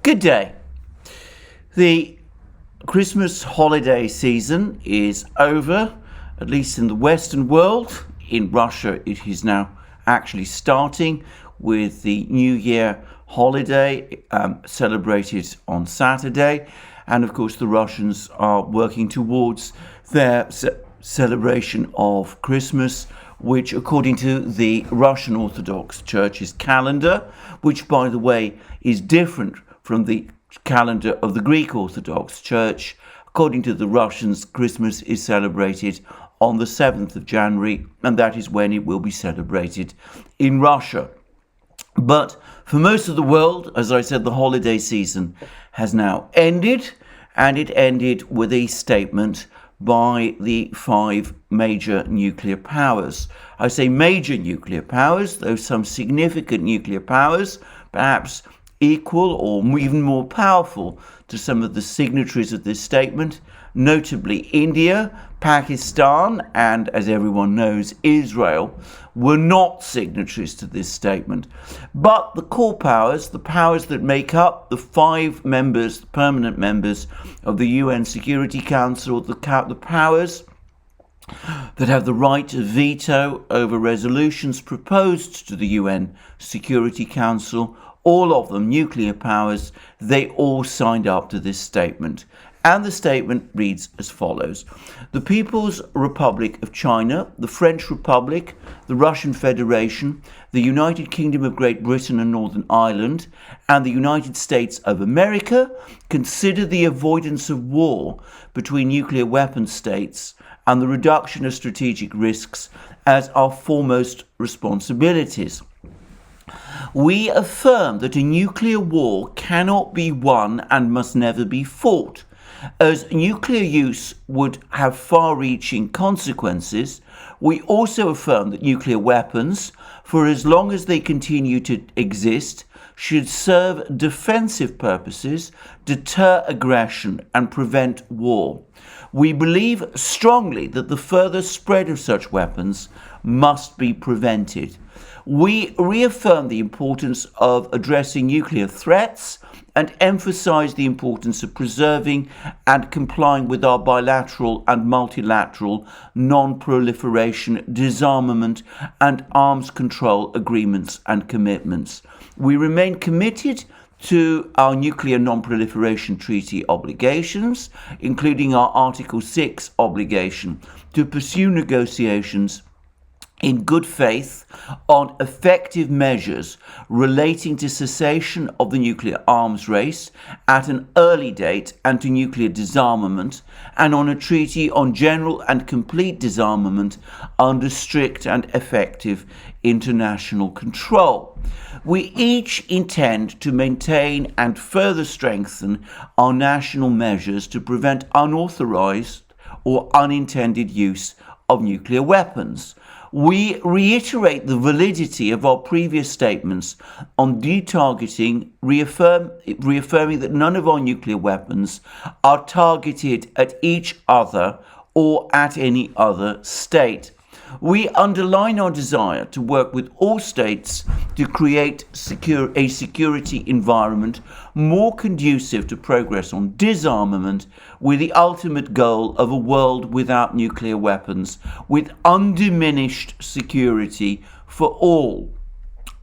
Good day. The Christmas holiday season is over, at least in the Western world. In Russia, it is now actually starting with the New Year holiday celebrated on Saturday. And of course, the Russians are working towards their celebration of Christmas, which, according to the Russian Orthodox Church's calendar, which, by the way, is different from the calendar of the Greek Orthodox Church. According to the Russians, Christmas is celebrated on the 7th of January, and that is when it will be celebrated in Russia. But for most of the world, as I said, the holiday season has now ended, and it ended with a statement by the 5 major nuclear powers. I say major nuclear powers, though some significant nuclear powers, perhaps equal or even more powerful to some of the signatories of this statement, notably India, Pakistan, and, as everyone knows, Israel, were not signatories to this statement. But the core powers, the powers that make up the 5 members, the permanent members of the UN Security Council, the powers that have the right to veto over resolutions proposed to the UN Security Council, all of them nuclear powers, they all signed up to this statement. And the statement reads as follows: the People's Republic of China, the French Republic, the Russian Federation, the United Kingdom of Great Britain and Northern Ireland, and the United States of America consider the avoidance of war between nuclear weapon states and the reduction of strategic risks as our foremost responsibilities. We affirm that a nuclear war cannot be won and must never be fought, as nuclear use would have far-reaching consequences. We also affirm that nuclear weapons, for as long as they continue to exist, should serve defensive purposes, deter aggression, and prevent war. We believe strongly that the further spread of such weapons must be prevented. We reaffirm the importance of addressing nuclear threats and emphasize the importance of preserving and complying with our bilateral and multilateral non-proliferation, disarmament, and arms control agreements and commitments. We remain committed to our nuclear non-proliferation treaty obligations, including our Article 6 obligation to pursue negotiations in good faith on effective measures relating to cessation of the nuclear arms race at an early date and to nuclear disarmament, and on a treaty on general and complete disarmament under strict and effective international control. We each intend to maintain and further strengthen our national measures to prevent unauthorized or unintended use of nuclear weapons. We reiterate the validity of our previous statements on detargeting, reaffirming that none of our nuclear weapons are targeted at each other or at any other state. We underline our desire to work with all states to create a security environment more conducive to progress on disarmament, with the ultimate goal of a world without nuclear weapons, with undiminished security for all.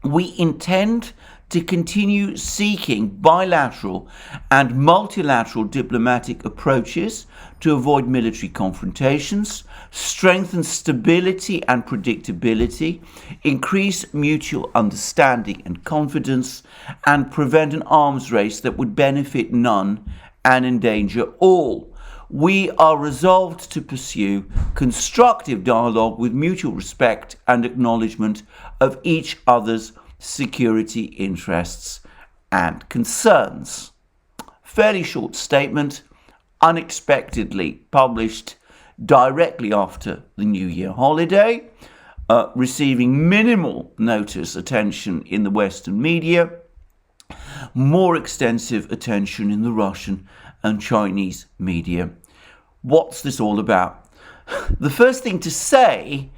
We intend to continue seeking bilateral and multilateral diplomatic approaches to avoid military confrontations, strengthen stability and predictability, increase mutual understanding and confidence, and prevent an arms race that would benefit none and endanger all. We are resolved to pursue constructive dialogue with mutual respect and acknowledgement of each other's security interests and concerns. Fairly short statement, unexpectedly published directly after the New Year holiday, receiving minimal attention in the Western media, more extensive attention in the Russian and Chinese media. What's this all about? The first thing to say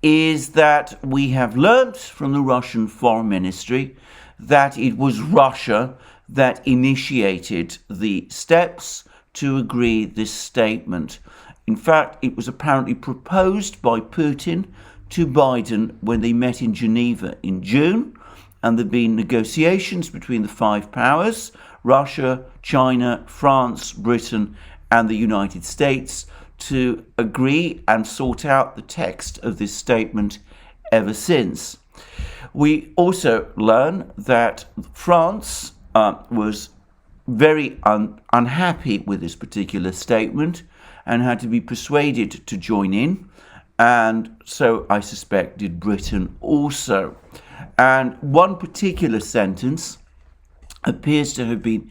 is that we have learnt from the Russian Foreign Ministry that it was Russia that initiated the steps to agree this statement. In fact, it was apparently proposed by Putin to Biden when they met in Geneva in June, and there have been negotiations between the five powers, Russia, China, France, Britain, and the United States, to agree and sort out the text of this statement ever since. We also learn that France was very unhappy with this particular statement and had to be persuaded to join in, and so I suspect did Britain also. And one particular sentence appears to have been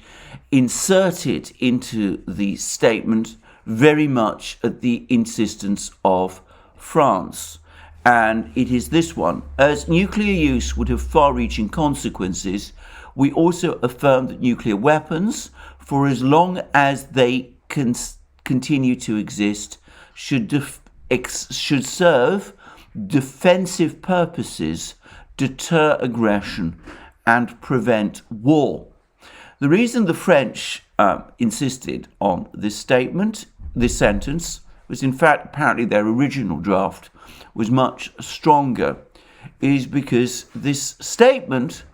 inserted into the statement very much at the insistence of France. And it is this one: as nuclear use would have far-reaching consequences, we also affirm that nuclear weapons, for as long as they continue to exist, should serve defensive purposes, deter aggression, and prevent war. The reason the French insisted on this statement, this sentence, was in fact apparently their original draft was much stronger, is because this statement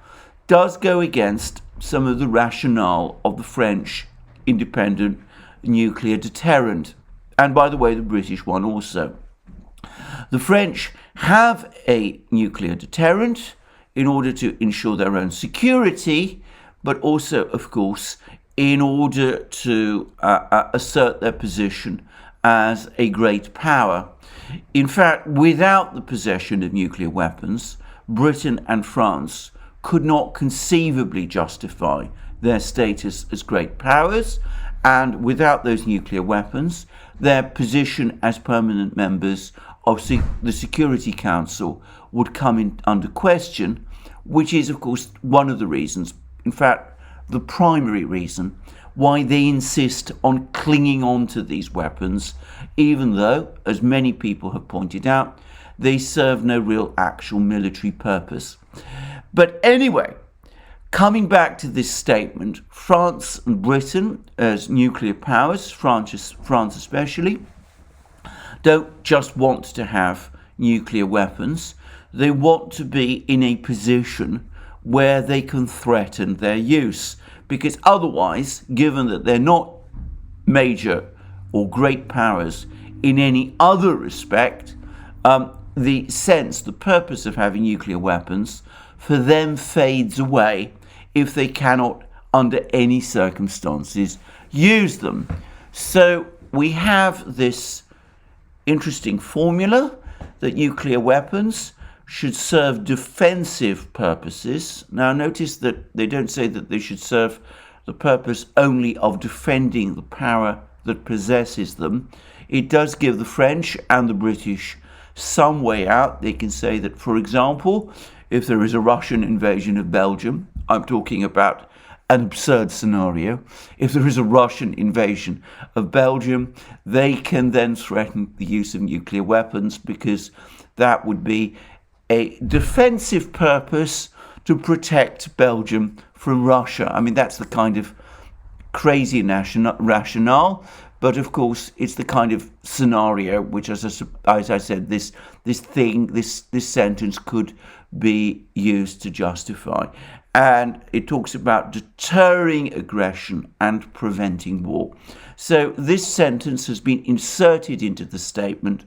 does go against some of the rationale of the French independent nuclear deterrent, and by the way, the British one also. The French have a nuclear deterrent in order to ensure their own security, but also, of course, in order to assert their position as a great power. In fact, without the possession of nuclear weapons, Britain and France could not conceivably justify their status as great powers, and without those nuclear weapons, their position as permanent members of the Security Council would come under question, which is, of course, one of the reasons, in fact, the primary reason, why they insist on clinging on to these weapons, even though, as many people have pointed out, they serve no real actual military purpose. But anyway, coming back to this statement, France and Britain, as nuclear powers, France especially, don't just want to have nuclear weapons. They want to be in a position where they can threaten their use, because otherwise, given that they're not major or great powers in any other respect, the purpose of having nuclear weapons for them fades away if they cannot, under any circumstances, use them. So we have this interesting formula that nuclear weapons should serve defensive purposes. Now notice that they don't say that they should serve the purpose only of defending the power that possesses them. It does give the French and the British some way out. They can say that, for example, if there is a Russian invasion of Belgium, I'm talking about an absurd scenario, if there is a Russian invasion of Belgium, they can then threaten the use of nuclear weapons, because that would be a defensive purpose to protect Belgium from Russia. I mean, that's the kind of crazy rationale, but of course, it's the kind of scenario which, as I said, this sentence could be used to justify. And it talks about deterring aggression and preventing war. So this sentence has been inserted into the statement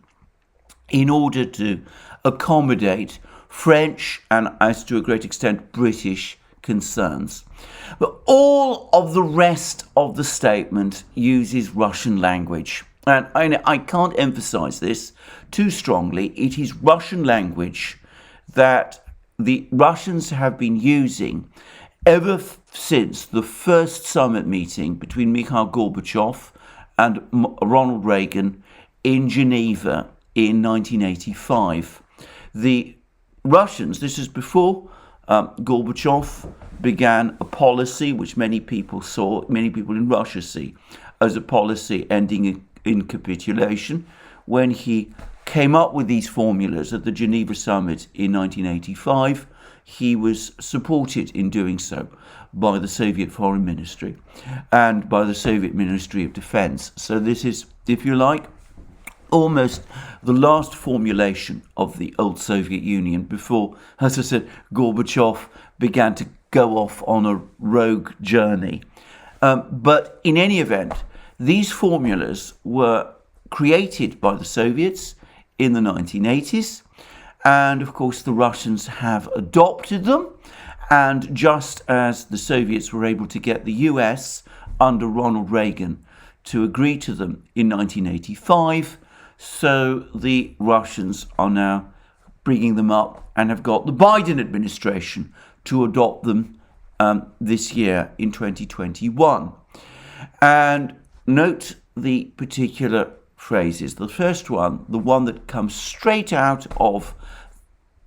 in order to accommodate French and, as to a great extent, British concerns. But all of the rest of the statement uses Russian language. And I can't emphasize this too strongly. It is Russian language that the Russians have been using ever since the first summit meeting between Mikhail Gorbachev and Ronald Reagan in Geneva in 1985. The Russians, this is before Gorbachev began a policy which many people in Russia see as a policy ending in capitulation. When he came up with these formulas at the Geneva summit in 1985, he was supported in doing so by the Soviet Foreign Ministry and by the Soviet Ministry of Defense. So this is, if you like, almost the last formulation of the old Soviet Union before, as I said, Gorbachev began to go off on a rogue journey. But in any event, these formulas were created by the Soviets in the 1980s, and of course the Russians have adopted them. And just as the Soviets were able to get the US under Ronald Reagan to agree to them in 1985, so the Russians are now bringing them up and have got the Biden administration to adopt them this year in 2021. And note the particular phrases. The first one, the one that comes straight out of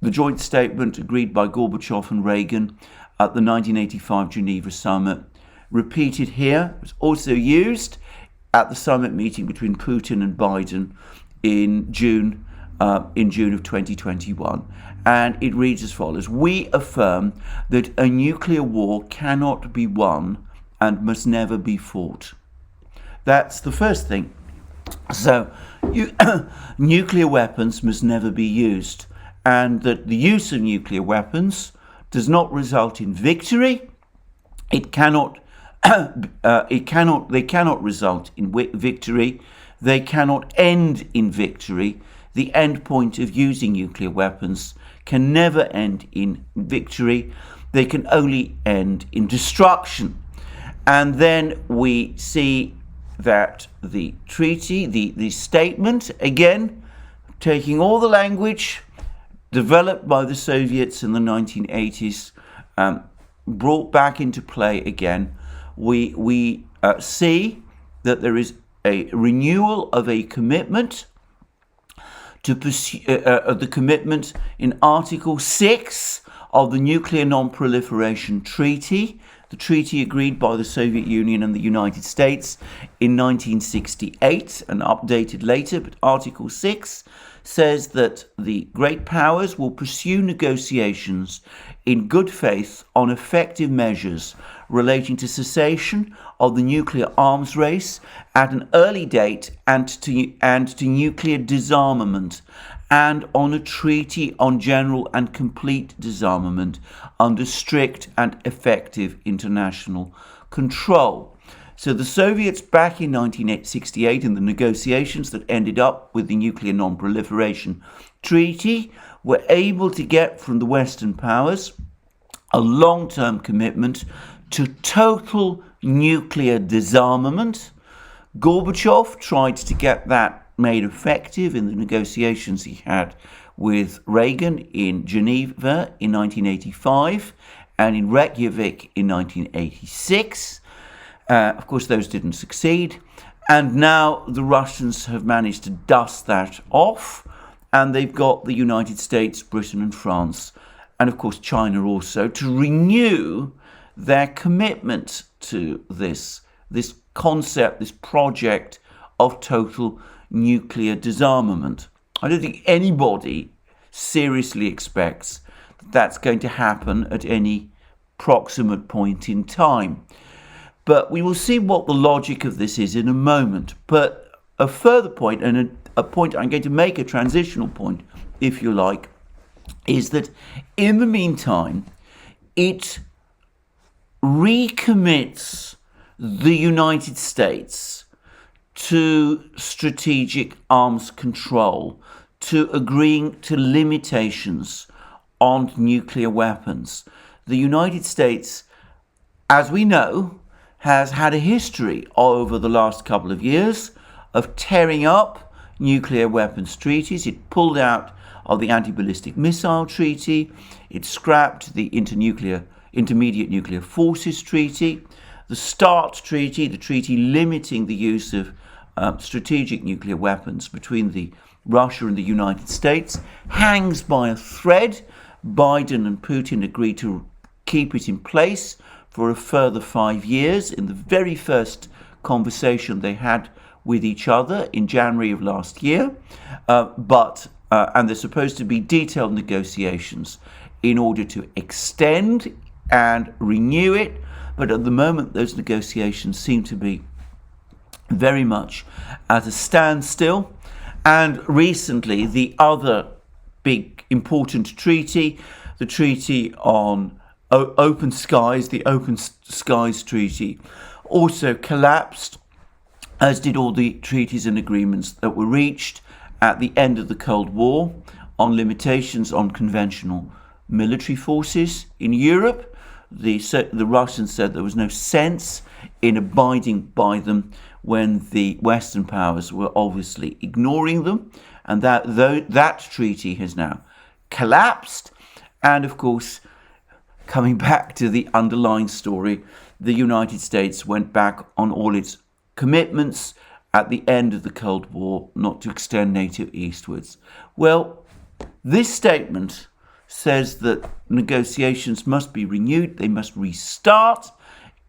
the joint statement agreed by Gorbachev and Reagan at the 1985 Geneva summit, repeated here, was also used at the summit meeting between Putin and Biden in June of 2021. And it reads as follows: "We affirm that a nuclear war cannot be won and must never be fought." That's the first thing. So nuclear weapons must never be used, and that the use of nuclear weapons does not result in victory. It cannot. They cannot result in victory. They cannot end in victory. The end point of using nuclear weapons can never end in victory. They can only end in destruction. And then we see that the treaty, the statement, again, taking all the language developed by the Soviets in the 1980s, brought back into play again, we see that there is a renewal of a commitment to pursue the commitment in Article 6 of the Nuclear Non-Proliferation Treaty, the treaty agreed by the Soviet Union and the United States in 1968 and updated later. But Article 6 says that the great powers will pursue negotiations in good faith on effective measures relating to cessation of the nuclear arms race at an early date and to nuclear disarmament, and on a treaty on general and complete disarmament under strict and effective international control. So the Soviets back in 1968 in the negotiations that ended up with the Nuclear Non-Proliferation Treaty were able to get from the Western powers a long-term commitment to total nuclear disarmament. Gorbachev tried to get that made effective in the negotiations he had with Reagan in Geneva in 1985 and in Reykjavik in 1986. Of course, those didn't succeed. And now the Russians have managed to dust that off, and they've got the United States, Britain and France, and of course China also, to renew their commitment to this concept, this project of total nuclear disarmament. I don't think anybody seriously expects that that's going to happen at any proximate point in time. But we will see what the logic of this is in a moment. But a further point, and a point I'm going to make, a transitional point, if you like, is that in the meantime, it recommits the United States to strategic arms control, to agreeing to limitations on nuclear weapons. The United States, as we know, has had a history over the last couple of years of tearing up nuclear weapons treaties. It pulled out of the Anti-Ballistic Missile Treaty. It scrapped the Intermediate Nuclear Forces Treaty. The START Treaty, the treaty limiting the use of strategic nuclear weapons between Russia and the United States, hangs by a thread. Biden and Putin agreed to keep it in place for a further 5 years in the very first conversation they had with each other in January of last year. And there's supposed to be detailed negotiations in order to extend and renew it. But at the moment, those negotiations seem to be very much at a standstill. And recently, the other big important treaty, the Treaty on Open Skies, the Open Skies Treaty, also collapsed, as did all the treaties and agreements that were reached at the end of the Cold War on limitations on conventional military forces in Europe. The Russians said there was no sense in abiding by them when the Western powers were obviously ignoring them, and that treaty has now collapsed. And of course, coming back to the underlying story, the United States went back on all its commitments at the end of the Cold War not to extend NATO eastwards. Well, this statement says that negotiations must be renewed, they must restart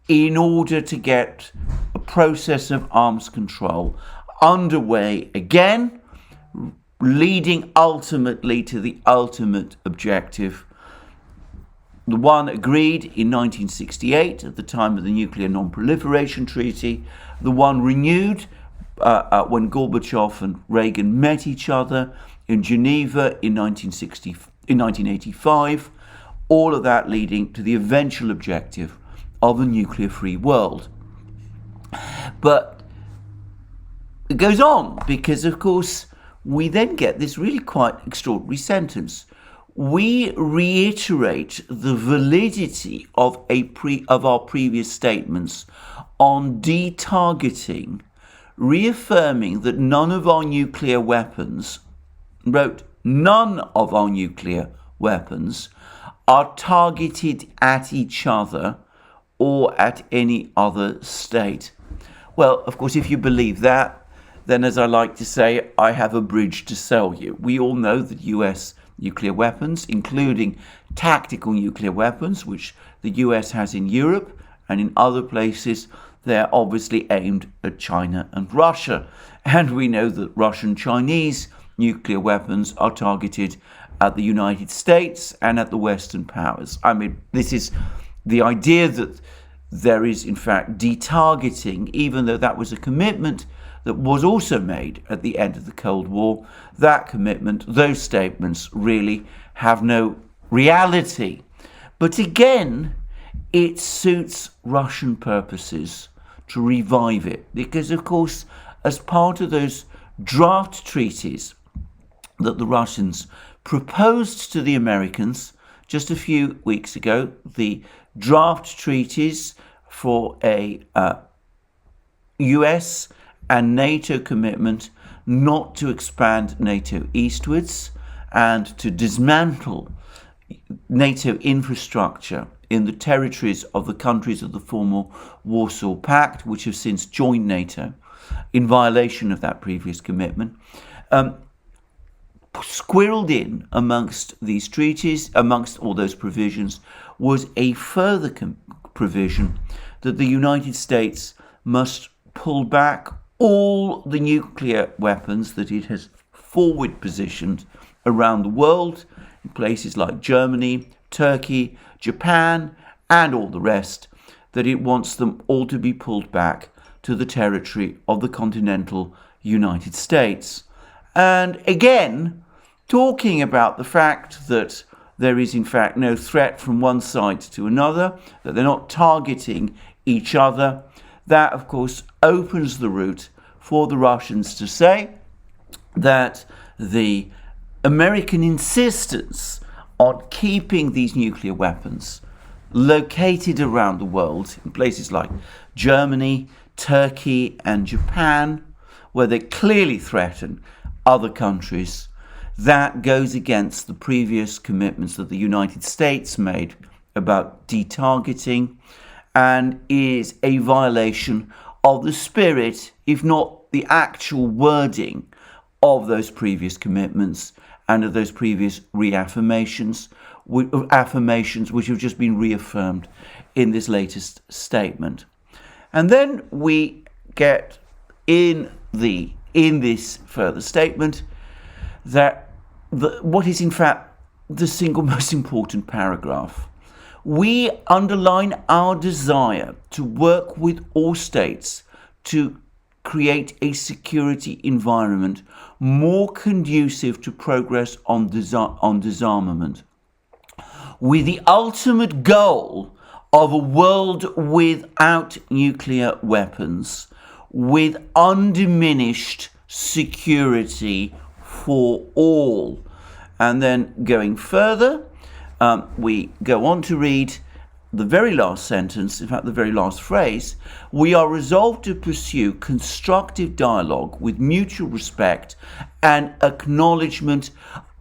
in order to get a process of arms control underway again, leading ultimately to the ultimate objective. The one agreed in 1968 at the time of the Nuclear Non-Proliferation Treaty, the one renewed when Gorbachev and Reagan met each other in Geneva in 1985, all of that leading to the eventual objective of a nuclear-free world. But it goes on because, of course, we then get this really quite extraordinary sentence. We reiterate the validity of our previous statements on de-targeting, reaffirming that none of our nuclear weapons are targeted at each other or at any other state. Well, of course, if you believe that, then as I like to say, I have a bridge to sell you. We all know that US nuclear weapons, including tactical nuclear weapons, which the US has in Europe and in other places, they're obviously aimed at China and Russia. And we know that Russian-Chinese nuclear weapons are targeted at the United States and at the Western powers. I mean, this is the idea that there is, in fact, de-targeting, even though that was a commitment that was also made at the end of the Cold War. That commitment, those statements really have no reality. But again, it suits Russian purposes to revive it, because, of course, as part of those draft treaties that the Russians proposed to the Americans just a few weeks ago, the draft treaties for a US and NATO commitment not to expand NATO eastwards and to dismantle NATO infrastructure in the territories of the countries of the former Warsaw Pact, which have since joined NATO in violation of that previous commitment. Squirreled in amongst these treaties, amongst all those provisions, was a further provision that the United States must pull back all the nuclear weapons that it has forward positioned around the world, in places like Germany, Turkey, Japan, and all the rest, that it wants them all to be pulled back to the territory of the continental United States. And again, talking about the fact that there is in fact no threat from one side to another, that they're not targeting each other, that of course opens the route for the Russians to say that the American insistence on keeping these nuclear weapons located around the world in places like Germany, Turkey, and Japan, where they clearly threaten other countries, that goes against the previous commitments that the United States made about de-targeting and is a violation of the spirit, if not the actual wording, of those previous commitments and of those previous affirmations which have just been reaffirmed in this latest statement. And then we get in this further statement that what is in fact the single most important paragraph. We underline our desire to work with all states to create a security environment more conducive to progress on disarmament, with the ultimate goal of a world without nuclear weapons, with undiminished security for all. And then going further, we go on to read the very last sentence, in fact the very last phrase. We are resolved to pursue constructive dialogue with mutual respect and acknowledgement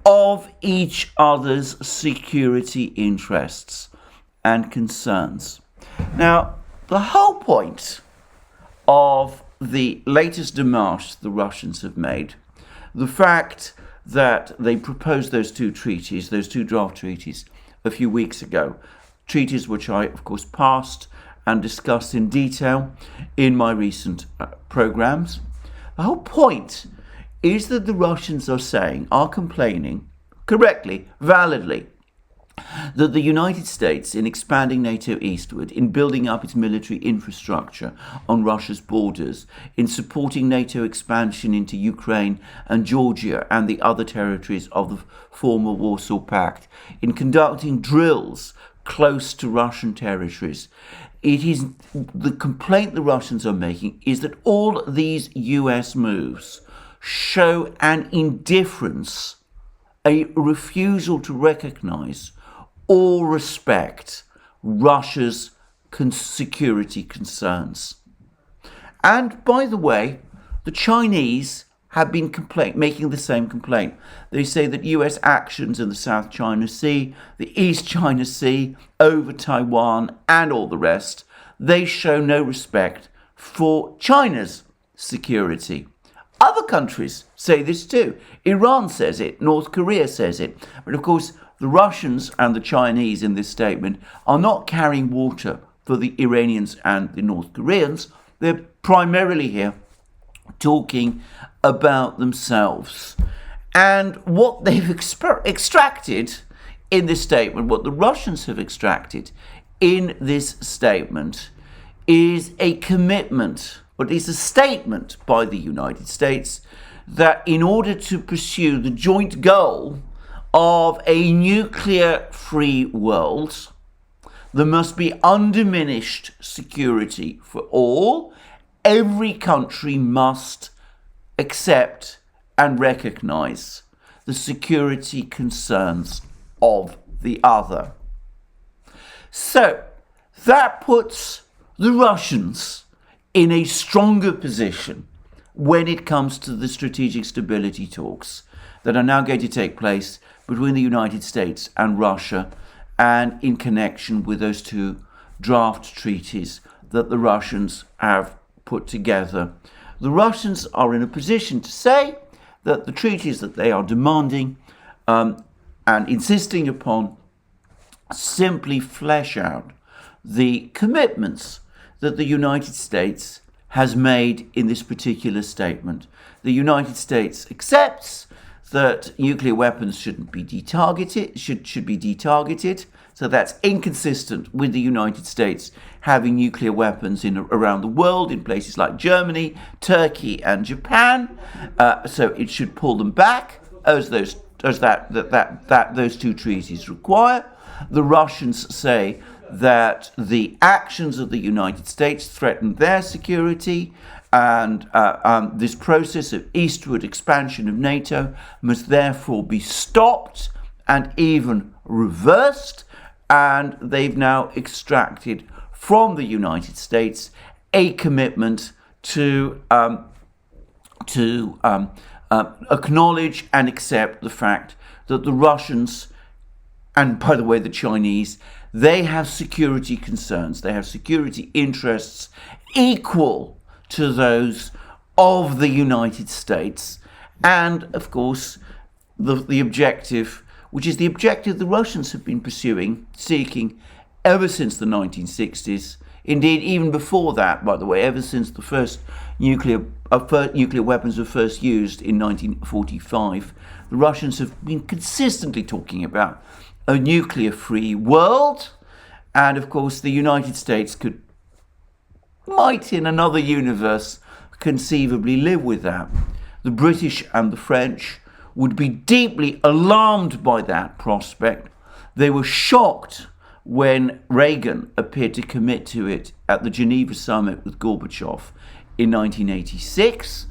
of each other's security interests and concerns. Now, the whole point of the latest démarche the Russians have made, the fact that they proposed those two treaties, those two draft treaties, a few weeks ago, treaties which I, of course, passed and discussed in detail in my recent programs. The whole point is that the Russians are complaining, correctly, validly, that the United States, in expanding NATO eastward, in building up its military infrastructure on Russia's borders, in supporting NATO expansion into Ukraine and Georgia and the other territories of the former Warsaw Pact, in conducting drills close to Russian territories. It is the complaint the Russians are making is that all these US moves show an indifference, a refusal to recognize or respect Russia's security concerns. And by the way, the Chinese have been making the same complaint. They say that US actions in the South China Sea, the East China Sea, over Taiwan and all the rest, they show no respect for China's security. Other countries say this too. Iran says it, North Korea says it. But of course, the Russians and the Chinese in this statement are not carrying water for the Iranians and the North Koreans. They're primarily here talking about themselves. And what they've extracted in this statement, what the Russians have extracted in this statement, is a commitment, or at least a statement by the United States, that in order to pursue the joint goal of a nuclear-free world, there must be undiminished security for all. Every country must accept and recognize the security concerns of the other. So that puts the Russians in a stronger position when it comes to the strategic stability talks that are now going to take place between the United States and Russia, and in connection with those two draft treaties that the Russians have put together. The Russians are in a position to say that the treaties that they are demanding and insisting upon simply flesh out the commitments that the United States has made in this particular statement. The United States accepts that nuclear weapons should be detargeted. So that's inconsistent with the United States having nuclear weapons around the world in places like Germany, Turkey, and Japan. So it should pull them back as those two treaties require. The Russians say that the actions of the United States threaten their security, and this process of eastward expansion of NATO must therefore be stopped and even reversed. And they've now extracted from the United States a commitment to acknowledge and accept the fact that the Russians, and by the way, the Chinese, they have security concerns. They have security interests equal to those of the United States. And, of course, the objective, which is the objective the Russians have been pursuing, seeking ever since the 1960s, Indeed, even before that, by the way, ever since the first nuclear weapons were first used in 1945, the Russians have been consistently talking about a nuclear-free world, and of course the United States might in another universe conceivably live with that. The British and the French would be deeply alarmed by that prospect. They were shocked when Reagan appeared to commit to it at the Geneva summit with Gorbachev in 1986,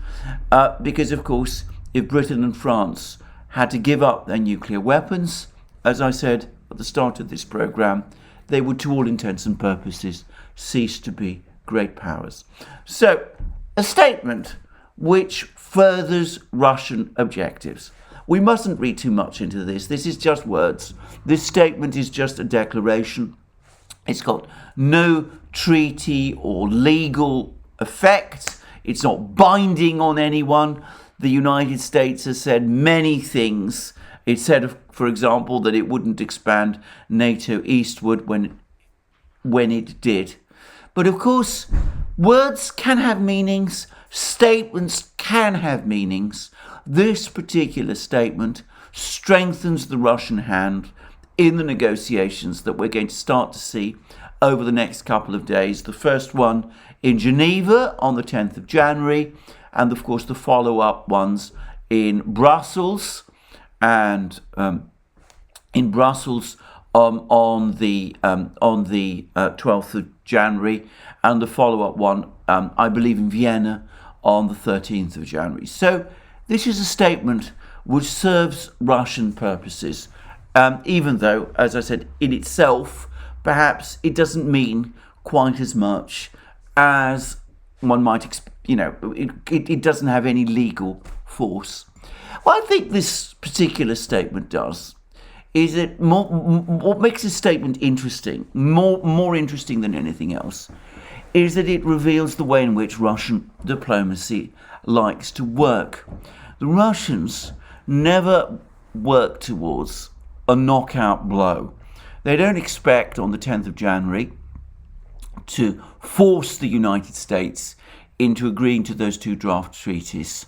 because of course if Britain and France had to give up their nuclear weapons, as I said at the start of this programme, they would to all intents and purposes cease to be great powers. So, a statement which furthers Russian objectives. We mustn't read too much into this. This is just words. This statement is just a declaration. It's got no treaty or legal effect. It's not binding on anyone. The United States has said many things. It said, for example, that it wouldn't expand NATO eastward when it did. But of course, words can have meanings. Statements can have meanings. This particular statement strengthens the Russian hand in the negotiations that we're going to start to see over the next couple of days. The first one in Geneva on the 10th of January, and of course the follow-up ones in Brussels and on the 12th of January, and the follow-up one, I believe, in Vienna on the 13th of January. So this is a statement which serves Russian purposes, even though, as I said, in itself, perhaps it doesn't mean quite as much as one might expect. It doesn't have any legal force. What I think this particular statement does is that what makes this statement interesting, more interesting than anything else, is that it reveals the way in which Russian diplomacy likes to work. The Russians never work towards a knockout blow. They don't expect on the 10th of January to force the United States into agreeing to those two draft treaties.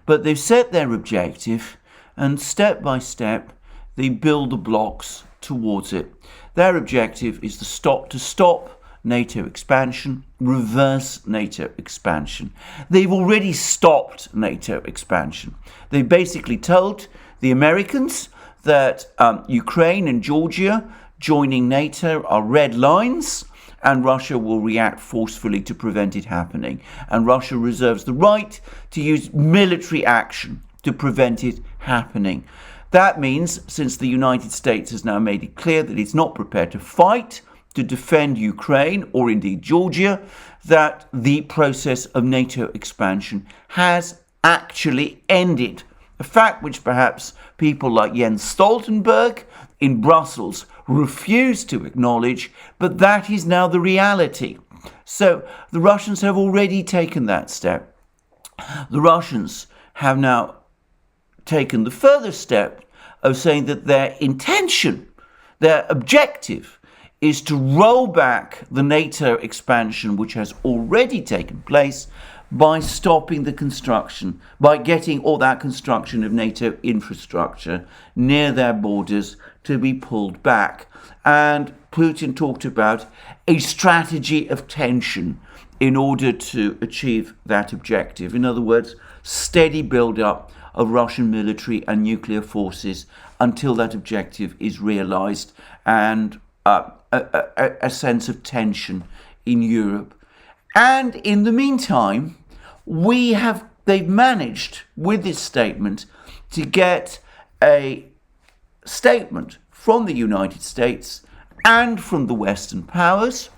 But they've set their objective, and step by step, they build the blocks towards it. Their objective is to stop NATO expansion, reverse NATO expansion. They've already stopped NATO expansion. They've basically told the Americans that Ukraine and Georgia joining NATO are red lines, and Russia will react forcefully to prevent it happening. And Russia reserves the right to use military action to prevent it happening. That means, since the United States has now made it clear that it's not prepared to fight to defend Ukraine or indeed Georgia, that the process of NATO expansion has actually ended. A fact which perhaps people like Jens Stoltenberg in Brussels refuse to acknowledge, but that is now the reality. So the Russians have already taken that step. The Russians have now taken the further step of saying that their intention, their objective, is to roll back the NATO expansion which has already taken place by stopping the construction, by getting all that construction of NATO infrastructure near their borders to be pulled back. And Putin talked about a strategy of tension in order to achieve that objective. In other words, steady build-up of Russian military and nuclear forces until that objective is realized, and a sense of tension in Europe. And in the meantime, they've managed with this statement to get a statement from the United States and from the Western powers,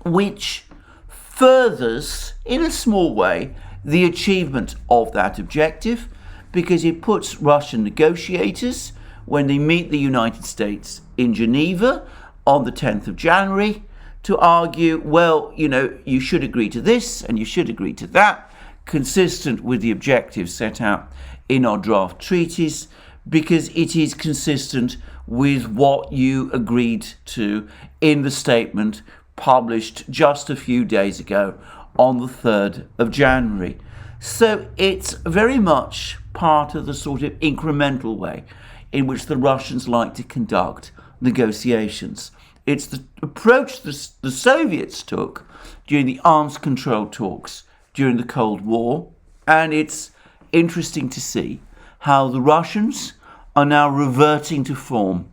which furthers, in a small way, the achievement of that objective, because it puts Russian negotiators, when they meet the United States in Geneva on the 10th of January, to argue, well, you should agree to this and you should agree to that, consistent with the objectives set out in our draft treaties, because it is consistent with what you agreed to in the statement published just a few days ago on the 3rd of January. So it's very much part of the sort of incremental way in which the Russians like to conduct negotiations. It's the approach the Soviets took during the arms control talks during the Cold War, and it's interesting to see how the Russians are now reverting to form.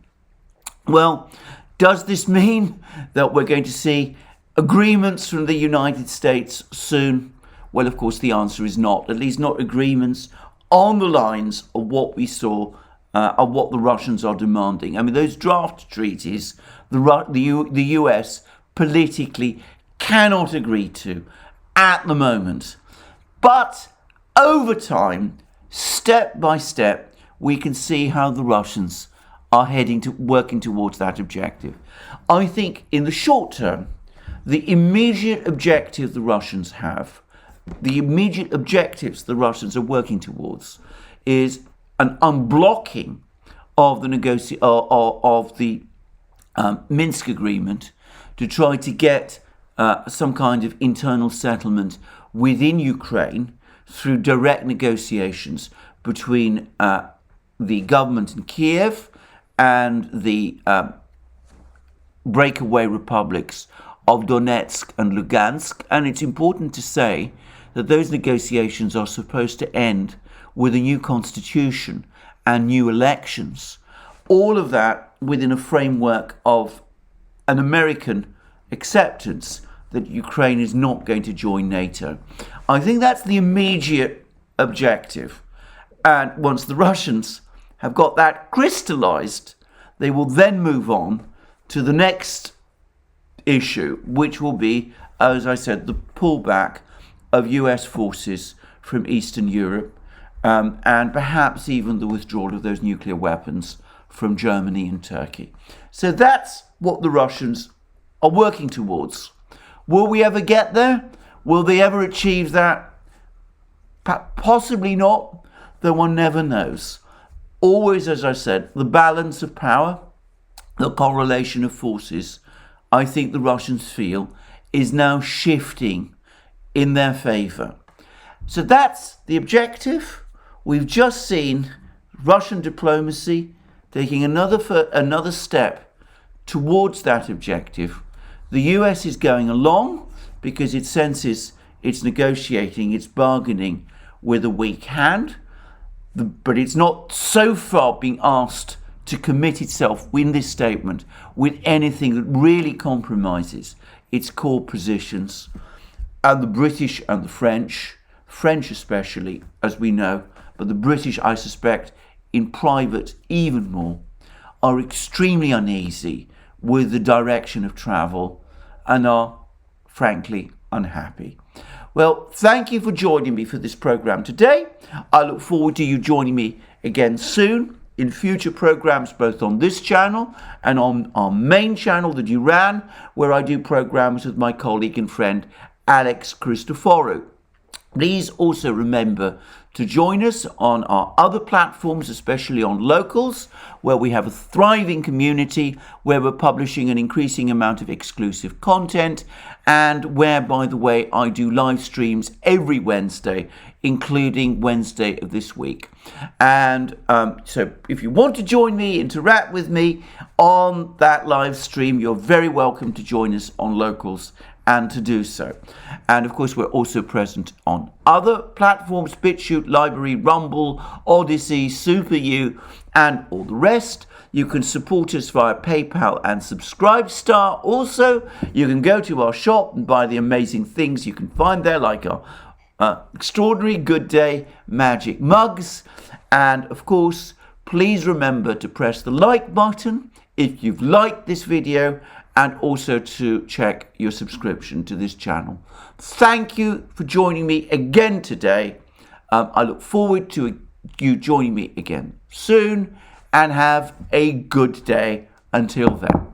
Well, does this mean that we're going to see agreements from the United States soon? Well, of course, the answer is not, at least not agreements on the lines of what we saw, of what the Russians are demanding. I mean, those draft treaties, the US politically cannot agree to at the moment. But over time, step by step, we can see how the Russians are working towards that objective. I think in the short term, the immediate objective the Russians have, the immediate objectives the Russians are working towards, is an unblocking of the Minsk agreement to try to get some kind of internal settlement within Ukraine through direct negotiations between the government in Kiev and the breakaway republics of Donetsk and Lugansk. And it's important to say that those negotiations are supposed to end with a new constitution and new elections. All of that within a framework of an American acceptance that Ukraine is not going to join NATO. I think that's the immediate objective. And once the Russians have got that crystallized, they will then move on to the next issue, which will be, as I said, the pullback of US forces from Eastern Europe, and perhaps even the withdrawal of those nuclear weapons from Germany and Turkey. So that's what the Russians are working towards. Will we ever get there? Will they ever achieve that? Possibly not, though one never knows. Always, as I said, the balance of power, the correlation of forces, I think the Russians feel is now shifting in their favour. So that's the objective. We've just seen Russian diplomacy taking another step towards that objective. The US is going along because it senses it's negotiating, it's bargaining with a weak hand, but it's not so far being asked to commit itself in this statement with anything that really compromises its core positions. And the British and the French especially, as we know, but the British, I suspect, in private even more, are extremely uneasy with the direction of travel and are, frankly, unhappy. Well, thank you for joining me for this programme today. I look forward to you joining me again soon in future programmes, both on this channel and on our main channel, the Duran, where I do programmes with my colleague and friend Alex Christoforou. Please also remember to join us on our other platforms, especially on Locals, where we have a thriving community, where we're publishing an increasing amount of exclusive content, and where, by the way, I do live streams every Wednesday, including Wednesday of this week. And so if you want to join me, interact with me on that live stream, you're very welcome to join us on Locals and to do so. And of course, we're also present on other platforms: BitChute, Library, Rumble, ODYSEE, SuperU, and all the rest. You can support us via PayPal and Subscribestar. Also, you can go to our shop and buy the amazing things you can find there, like our extraordinary Good Day magic mugs. And of course, please remember to press the like button if you've liked this video, and also to check your subscription to this channel. Thank you for joining me again today. I look forward to you joining me again soon, and have a good day until then.